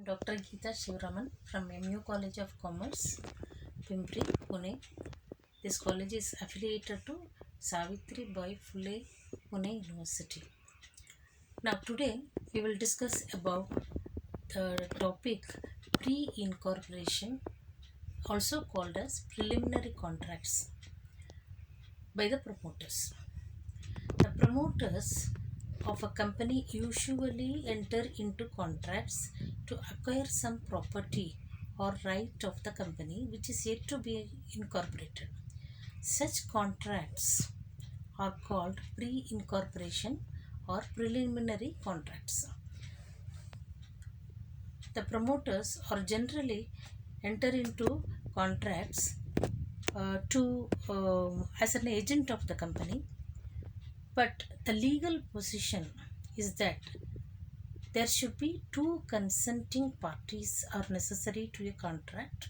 Dr. Geetha Sivaraman from M.U.College of Commerce, Pimpri, Pune. This college is affiliated to Savitri Bai Phule, Pune University. Now today we will discuss about the topic pre-incorporation, also called as preliminary contracts by the promoters. The promoters of a company usually enter into contracts to acquire some property or right of the company which is yet to be incorporated. Such contracts are called pre-incorporation or preliminary contracts. The promoters are generally enter into contracts as an agent of the company, but the legal position is that there should be two consenting parties are necessary to a contract,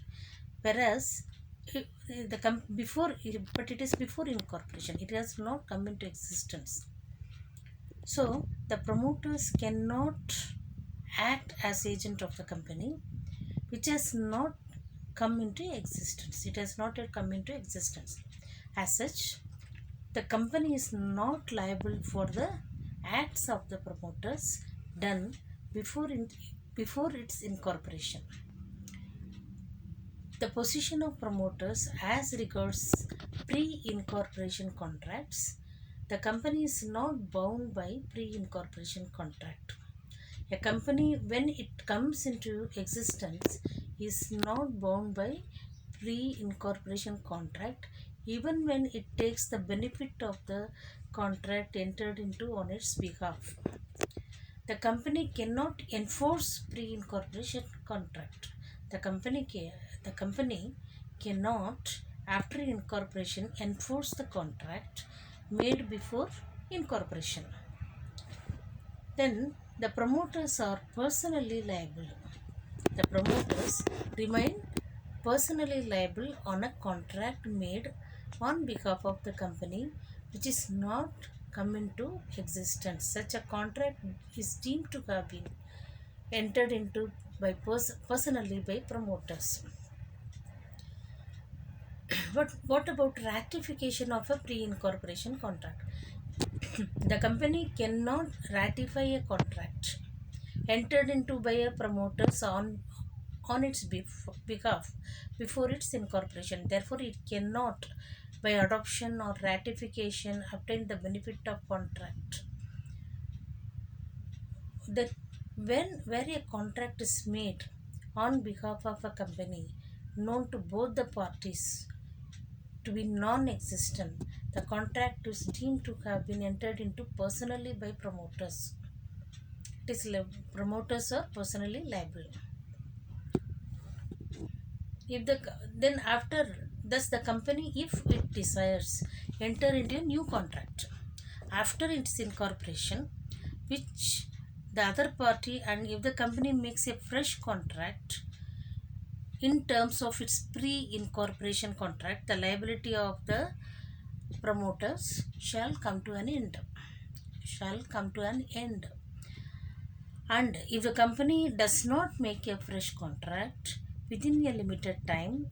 whereas but it is before incorporation. It has not come into existence. So the promoters cannot act as agent of the company, which has not come into existence. It has not yet come into existence. As such, the company is not liable for the acts of the promoters done before its incorporation. The position of promoters as regards pre-incorporation contracts, the company is not bound by pre-incorporation contract. A company, when it comes into existence, is not bound by pre-incorporation contract even when it takes the benefit of the contract entered into on its behalf. The company cannot enforce pre-incorporation contract. The company cannot, after incorporation, enforce the contract made before incorporation. Then the promoters are personally liable. The promoters remain personally liable on a contract made on behalf of the company which is not come into existence. Such a contract is deemed to have been entered into by personally by promoters. But what about ratification of a pre-incorporation contract? The company cannot ratify a contract entered into by a promoters on its behalf before its incorporation. Therefore, it cannot, by adoption or ratification, obtain the benefit of contract. That where a contract is made on behalf of a company known to both the parties to be non-existent, the contract is deemed to have been entered into personally by promoters. It is promoters are personally liable. If then after thus the company, if it desires, enter into a new contract after its incorporation, which the other party, and if the company makes a fresh contract in terms of its pre-incorporation contract, the liability of the promoters shall come to an end. And if the company does not make a fresh contract within a limited time,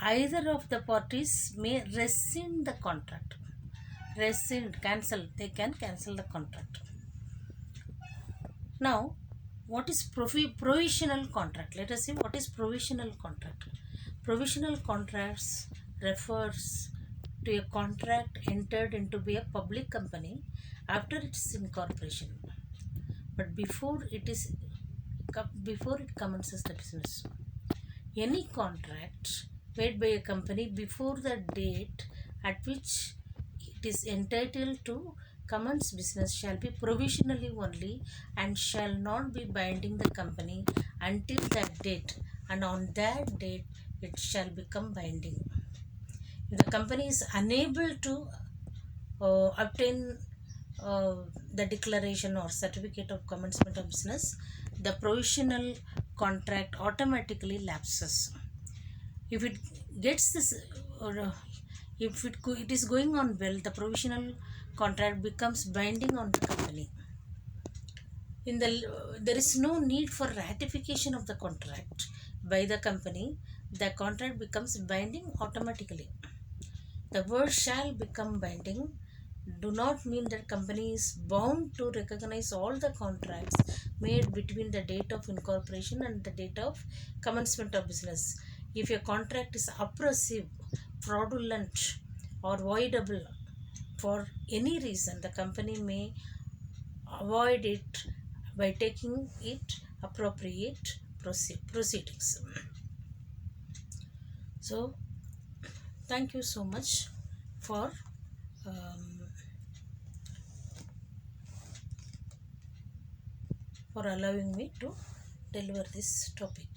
either of the parties may rescind the contract. Cancel. They can cancel the contract. Now, what is provisional contract? Let us see what is provisional contract. Provisional contracts refers to a contract entered into by a public company after its incorporation, but before it commences the business. Any contract made by a company before the date at which it is entitled to commence business shall be provisionally only and shall not be binding the company until that date, and on that date it shall become binding. If the company is unable to obtain the declaration or certificate of commencement of business, the provisional contract automatically lapses. If it gets this, if it is going on well, the provisional contract becomes binding on the company. in the there is no need for ratification of the contract by the company. The contract becomes binding automatically. The word shall become binding do not mean that company is bound to recognize all the contracts made between the date of incorporation and the date of commencement of business. If a contract is oppressive, fraudulent, or voidable for any reason, the company may avoid it by taking it appropriate proceedings. So thank you so much for um, allowing me to deliver this topic.